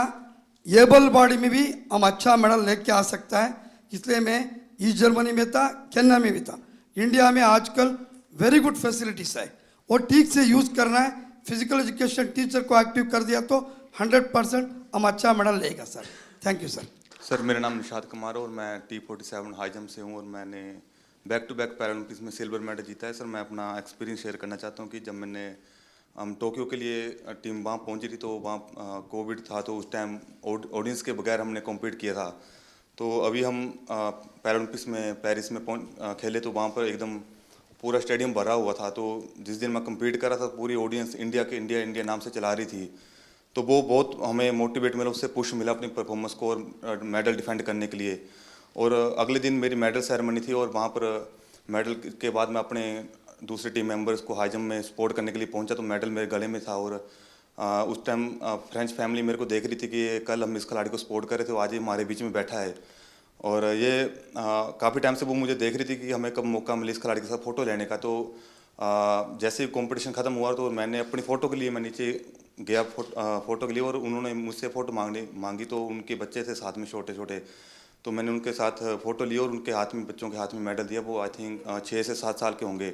Speaker 4: able body में भी हम अच्छा मेडल लेके आ सकता है, इसलिए मैं ईस्ट जर्मनी में था, केन्या में भी था। इंडिया में आजकल वेरी गुड फैसिलिटीज है, वो ठीक से यूज़ करना है। फिजिकल एजुकेशन टीचर को एक्टिव कर दिया तो 100% हम अच्छा मेडल लेगा sir. Thank you sir.
Speaker 1: Sir मेरा नाम निशाद कुमार है और मैं T47 हाई जंप से हूँ और मैंने बैक टू बैक पैरालंपिक्स में सिल्वर मेडल जीता है। सर मैं अपना एक्सपीरियंस शेयर करना चाहता हूँ कि जब मैंने हम टोक्यो के लिए टीम वहाँ पहुँची थी तो वहाँ कोविड था, तो उस टाइम ऑडियंस के बगैर हमने कॉम्पीट किया था। तो अभी हम पैरालंपिक्स में पेरिस में खेले तो वहाँ पर एकदम पूरा स्टेडियम भरा हुआ था। तो जिस दिन मैं कम्पीट कर रहा था पूरी ऑडियंस इंडिया नाम से चला रही थी, तो वो बहुत हमें मोटिवेट मिला, उससे पुश मिला अपनी परफॉर्मेंस को और मेडल डिफेंड करने के लिए। और अगले दिन मेरी मेडल सेरेमनी थी और वहाँ पर मेडल के बाद मैं अपने दूसरे टीम मेंबर्स को हाई जंप में सपोर्ट करने के लिए पहुँचा तो मेडल मेरे गले में था। और उस टाइम फ्रेंच फैमिली मेरे को देख रही थी कि कल हम इस खिलाड़ी को सपोर्ट कर रहे थे, आज ये हमारे बीच में बैठा है। और ये काफ़ी टाइम से वो मुझे देख रही थी कि हमें कब मौका मिले इस खिलाड़ी के साथ फ़ोटो लेने का। तो जैसे ही कंपटीशन ख़त्म हुआ तो मैंने अपनी फ़ोटो के लिए मैं नीचे गया फ़ोटो के लिए, और उन्होंने मुझसे फ़ोटो मांगी तो उनके बच्चे थे साथ में छोटे छोटे, तो मैंने उनके साथ फ़ोटो ली और उनके हाथ में, बच्चों के हाथ में मेडल दिया। वो आई थिंक 6 से 7 साल के होंगे।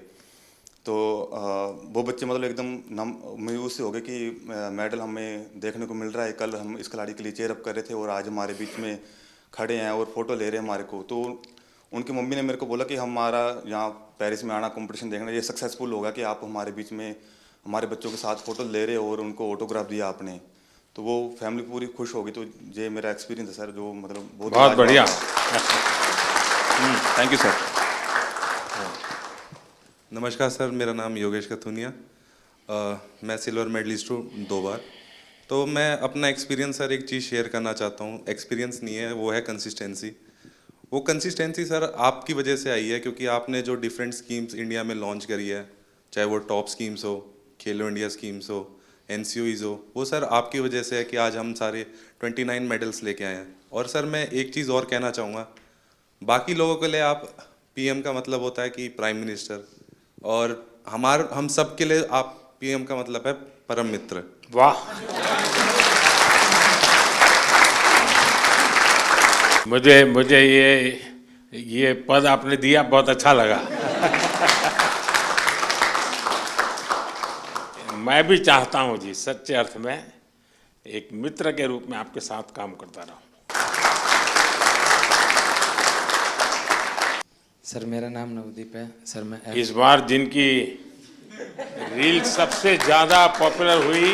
Speaker 1: तो वो बच्चे मतलब एकदम मायूस से हो गए कि मेडल हमें देखने को मिल रहा है, कल हम इस खिलाड़ी के लिए चेयर अप कर रहे थे और आज हमारे बीच में खड़े हैं और फोटो ले रहे हैं हमारे को। तो उनकी मम्मी ने मेरे को बोला कि हमारा यहाँ पेरिस में आना कंपटीशन देखना, ये सक्सेसफुल होगा कि आप हमारे बीच में हमारे बच्चों के साथ फ़ोटो ले रहे हो और उनको ऑटोग्राफ दिया आपने। तो वो फैमिली पूरी खुश होगी। तो ये मेरा एक्सपीरियंस है सर, जो मतलब
Speaker 2: बहुत बढ़िया।
Speaker 22: Thank you sir. नमस्कार सर, मेरा नाम योगेश कथुनिया, मैं सिल्वर मेडलिस्ट हूँ 2 बार। तो मैं अपना एक्सपीरियंस सर एक चीज़ शेयर करना चाहता हूँ। एक्सपीरियंस नहीं है, वो है कंसिस्टेंसी। वो कंसिस्टेंसी सर आपकी वजह से आई है, क्योंकि आपने जो डिफरेंट स्कीम्स इंडिया में लॉन्च करी है, चाहे वो टॉप स्कीम्स हो, खेलो इंडिया स्कीम्स हो, NCOEs हो, वो सर आपकी वजह से है कि आज हम सारे 29 मेडल्स लेके आए हैं। और सर मैं एक चीज़ और कहना चाहूँगा, बाकी लोगों के लिए आप PM का मतलब होता है कि प्राइम मिनिस्टर, और हम सब के लिए आप PM का मतलब है परम मित्र।
Speaker 2: वाह, मुझे ये पद आपने दिया, बहुत अच्छा लगा। मैं भी चाहता हूँ जी, सच्चे अर्थ में एक मित्र के रूप में आपके साथ काम करता रहूं।
Speaker 23: सर मेरा नाम नवदीप है सर। मैं
Speaker 2: इस बार जिनकी रील सबसे ज्यादा पॉपुलर हुई,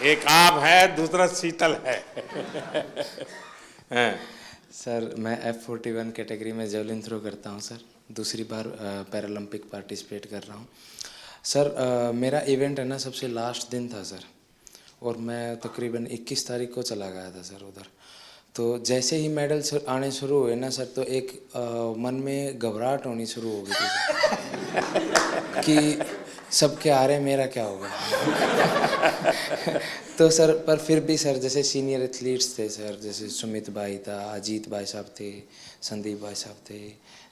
Speaker 2: एक आप है, दूसरा शीतल है।
Speaker 23: सर मैं F41 कैटेगरी में जेवलिन थ्रो करता हूं सर, दूसरी बार पैरालंपिक पार्टिसिपेट कर रहा हूं सर। मेरा इवेंट है ना सबसे लास्ट दिन था सर, और मैं तकरीबन 21 तारीख को चला गया था सर उधर। तो जैसे ही मेडल आने शुरू हुए ना सर, तो एक मन में घबराहट होनी शुरू हो गई थी कि सबके आ रहे, मेरा क्या होगा। तो सर पर फिर भी सर जैसे सीनियर एथलीट्स थे सर, जैसे सुमित भाई था, अजीत भाई साहब थे, संदीप भाई साहब थे,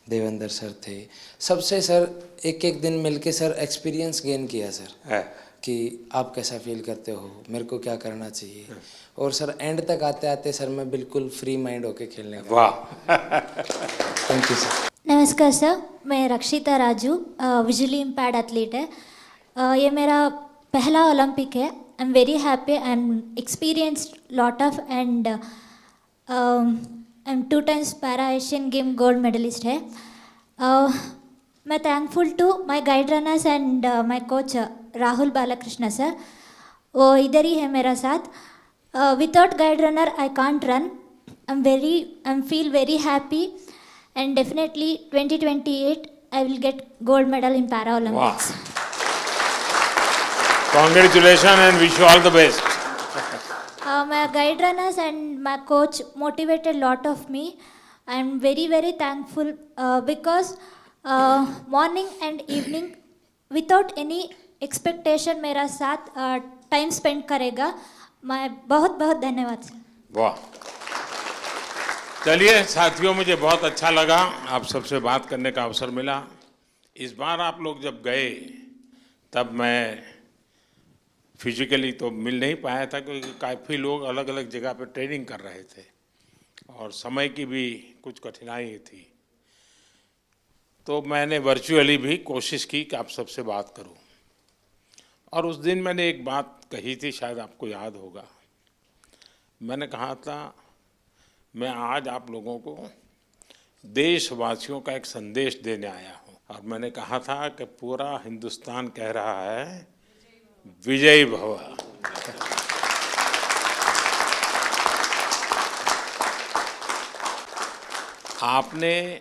Speaker 23: देवेंद्र सर थे, सबसे सर एक दिन मिलके सर एक्सपीरियंस गेन किया सर कि आप कैसा फील करते हो, मेरे को क्या करना चाहिए। और सर एंड तक आते आते सर मैं बिल्कुल फ्री माइंड होके खेलने का।
Speaker 2: वाह,
Speaker 23: थैंक यू सर।
Speaker 24: नमस्कार सर, मैं रक्षिता राजू, विजुअली इम्पैर्ड एथलीट है। ये मेरा पहला ओलंपिक है I'm very happy. I'm experienced lot of and I'm 2 times Para Asian Game gold medalist है. मैं thankful to my guide runners and my coach Rahul Balakrishna sir. वो इधर ही है मेरा साथ. Without guide runner I can't run. I'm feel very happy and definitely 2028 I will get gold medal in Paralympics.
Speaker 2: Wow. Congratulations and wish you all the best.
Speaker 24: My guide runners and my coach motivated lot of me. I'm very very thankful because morning and evening without any expectation मेरा साथ time spend करेगा. मैं बहुत बहुत धन्यवाद sir.
Speaker 2: वाह. चलिए साथियों, मुझे बहुत अच्छा लगा आप सबसे बात करने का अवसर मिला. इस बार आप लोग जब गए तब मैं फिजिकली तो मिल नहीं पाया था क्योंकि काफ़ी लोग अलग अलग जगह पे ट्रेनिंग कर रहे थे और समय की भी कुछ कठिनाई थी. तो मैंने वर्चुअली भी कोशिश की कि आप सबसे बात करूं. और उस दिन मैंने एक बात कही थी, शायद आपको याद होगा. मैंने कहा था मैं आज आप लोगों को देशवासियों का एक संदेश देने आया हूं. और मैंने कहा था कि पूरा हिंदुस्तान कह रहा है विजयी भव. आपने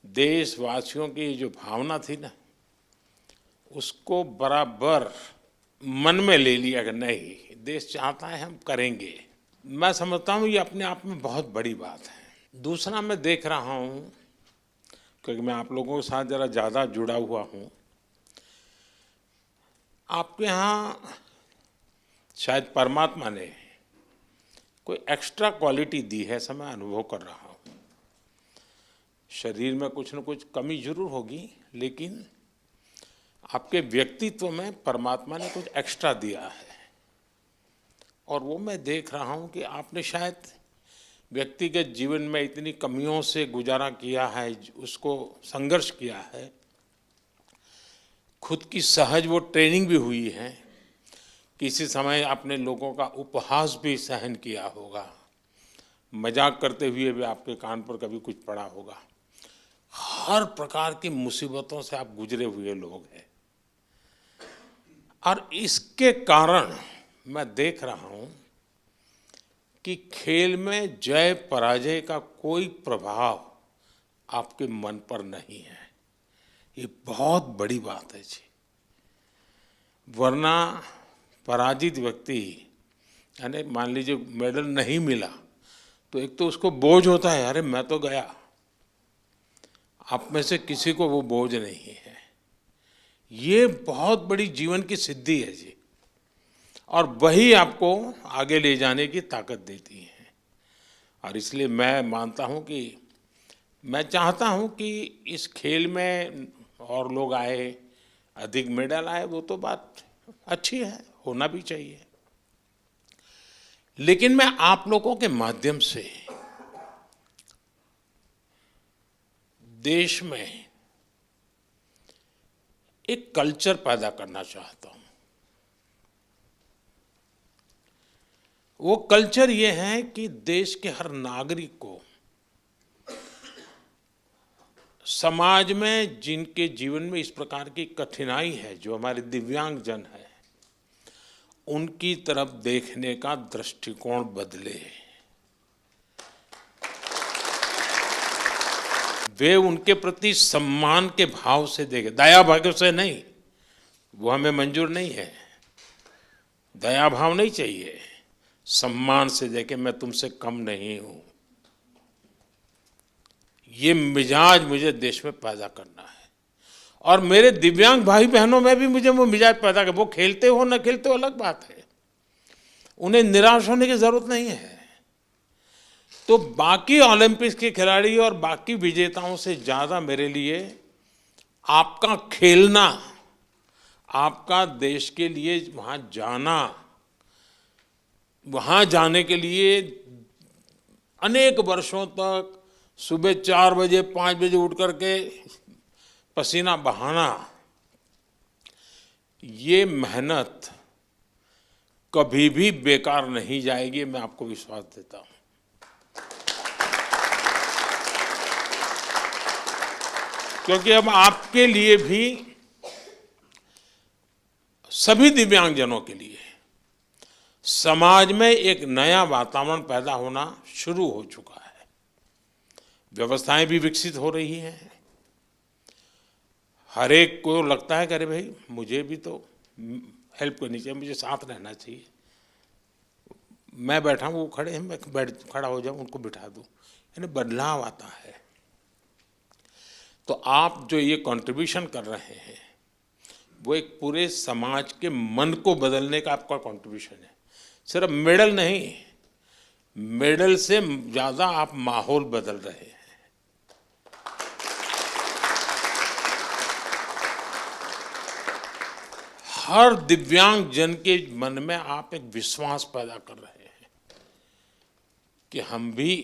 Speaker 2: देशवासियों की जो भावना थी ना, उसको बराबर मन में ले लिया कि नहीं, देश चाहता है हम करेंगे. मैं समझता हूँ ये अपने आप में बहुत बड़ी बात है. दूसरा मैं देख रहा हूँ क्योंकि मैं आप लोगों के साथ ज़रा ज़्यादा जुड़ा हुआ हूँ, आपके यहाँ शायद परमात्मा ने कोई एक्स्ट्रा क्वालिटी दी है, ऐसा मैं अनुभव कर रहा हूँ. शरीर में कुछ न कुछ कमी जरूर होगी, लेकिन आपके व्यक्तित्व में परमात्मा ने कुछ एक्स्ट्रा दिया है. और वो मैं देख रहा हूँ कि आपने शायद व्यक्तिगत जीवन में इतनी कमियों से गुजारा किया है, उसको संघर्ष किया है, खुद की सहज वो ट्रेनिंग भी हुई है. किसी समय आपने लोगों का उपहास भी सहन किया होगा, मजाक करते हुए भी आपके कान पर कभी कुछ पड़ा होगा. हर प्रकार की मुसीबतों से आप गुजरे हुए लोग हैं. और इसके कारण मैं देख रहा हूं कि खेल में जय पराजय का कोई प्रभाव आपके मन पर नहीं है. ये बहुत बड़ी बात है जी. वरना पराजित व्यक्ति, यानी मान लीजिए मेडल नहीं मिला तो एक तो उसको बोझ होता है, अरे मैं तो गया. आप में से किसी को वो बोझ नहीं है. ये बहुत बड़ी जीवन की सिद्धि है जी, और वही आपको आगे ले जाने की ताकत देती है. और इसलिए मैं मानता हूँ कि मैं चाहता हूँ कि इस खेल में और लोग आए, अधिक मेडल आए, वो तो बात अच्छी है, होना भी चाहिए. लेकिन मैं आप लोगों के माध्यम से देश में एक कल्चर पैदा करना चाहता हूं. वो कल्चर ये है कि देश के हर नागरिक को समाज में जिनके जीवन में इस प्रकार की कठिनाई है, जो हमारे दिव्यांग जन है, उनकी तरफ देखने का दृष्टिकोण बदले. वे उनके प्रति सम्मान के भाव से देखें, दया भाव से नहीं. वो हमें मंजूर नहीं है. दया भाव नहीं चाहिए, सम्मान से देखें, मैं तुमसे कम नहीं हूं. ये मिजाज मुझे देश में पैदा करना है. और मेरे दिव्यांग भाई बहनों में भी मुझे वो मिजाज पैदा कर. वो खेलते हो न खेलते हो अलग बात है, उन्हें निराश होने की जरूरत नहीं है. तो बाकी ओलंपिक्स के खिलाड़ी और बाकी विजेताओं से ज़्यादा मेरे लिए आपका खेलना, आपका देश के लिए वहाँ जाना, वहाँ जाने के लिए अनेक वर्षों तक सुबह 4 बजे 5 बजे उठ करके पसीना बहाना, ये मेहनत कभी भी बेकार नहीं जाएगी, मैं आपको विश्वास देता हूं। क्योंकि अब आपके लिए भी, सभी दिव्यांगजनों के लिए समाज में एक नया वातावरण पैदा होना शुरू हो चुका है। व्यवस्थाएं भी विकसित हो रही हैं। हर एक को लगता है कि अरे भाई मुझे भी तो हेल्प करनी चाहिए, मुझे साथ रहना चाहिए। मैं बैठा हूँ, वो खड़े हैं, मैं खड़ा हो जाऊँ, उनको बिठा दूँ, यानी बदलाव आता है। तो आप जो ये कंट्रीब्यूशन कर रहे हैं वो एक पूरे समाज के मन को बदलने का आपका कंट्रीब्यूशन है। सिर्फ मेडल नहीं, मेडल से ज़्यादा आप माहौल बदल रहे हैं। हर दिव्यांग जन के मन में आप एक विश्वास पैदा कर रहे हैं कि हम भी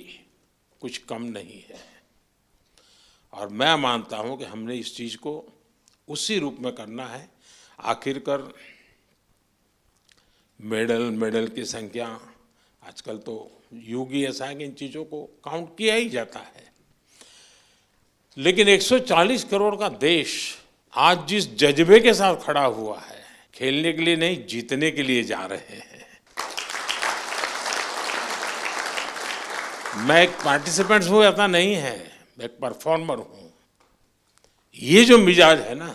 Speaker 2: कुछ कम नहीं है। और मैं मानता हूं कि हमने इस चीज़ को उसी रूप में करना है। आखिरकार मेडल की संख्या, आजकल तो युग ही ऐसा है कि इन चीज़ों को काउंट किया ही जाता है। लेकिन 140 करोड़ का देश आज जिस जज्बे के साथ खड़ा हुआ है, खेलने के लिए नहीं, जीतने के लिए जा रहे हैं। मैं एक पार्टिसिपेंट हूँ ऐसा नहीं है, मैं एक परफॉर्मर हूँ। ये जो मिजाज है ना,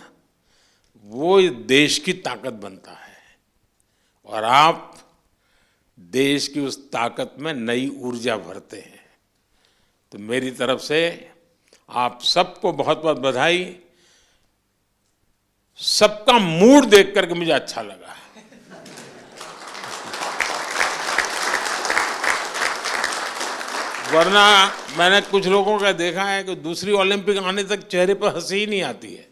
Speaker 2: वो देश की ताकत बनता है। और आप देश की उस ताकत में नई ऊर्जा भरते हैं। तो मेरी तरफ से आप सबको बहुत बहुत बधाई। सबका मूड देख करके मुझे अच्छा लगा। वरना मैंने कुछ लोगों का देखा है कि दूसरी ओलंपिक आने तक चेहरे पर हंसी ही नहीं आती है।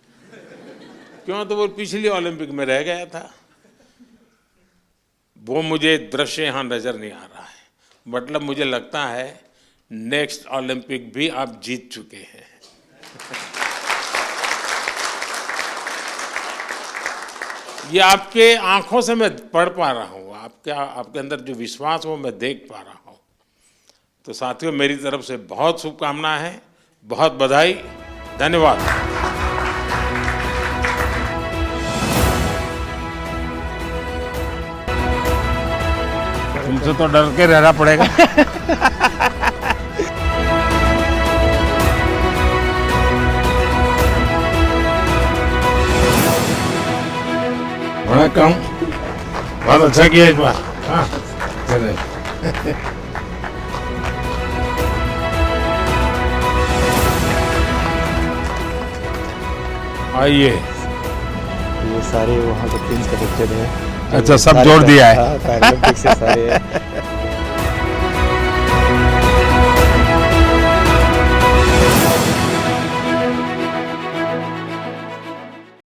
Speaker 2: क्यों? तो वो पिछली ओलंपिक में रह गया था। वो मुझे दृश्य यहाँ नजर नहीं आ रहा है। मतलब मुझे लगता है नेक्स्ट ओलंपिक भी आप जीत चुके हैं। ये आपके आंखों से मैं पढ़ पा रहा हूँ, आपके अंदर जो विश्वास वो मैं देख पा रहा हूँ। तो साथियों, मेरी तरफ से बहुत शुभकामनाएं हैं, बहुत बधाई, धन्यवाद। तुमसे तो डर के रहना पड़ेगा। वणक्कम, बहुत अच्छा किया इस बार। हाँ, चले। आइए।
Speaker 3: ये सारे वहाँ के प्रिंस के बच्चे हैं।
Speaker 2: अच्छा, सब जोड़ दिया है।
Speaker 3: पैरालंपिक से सारे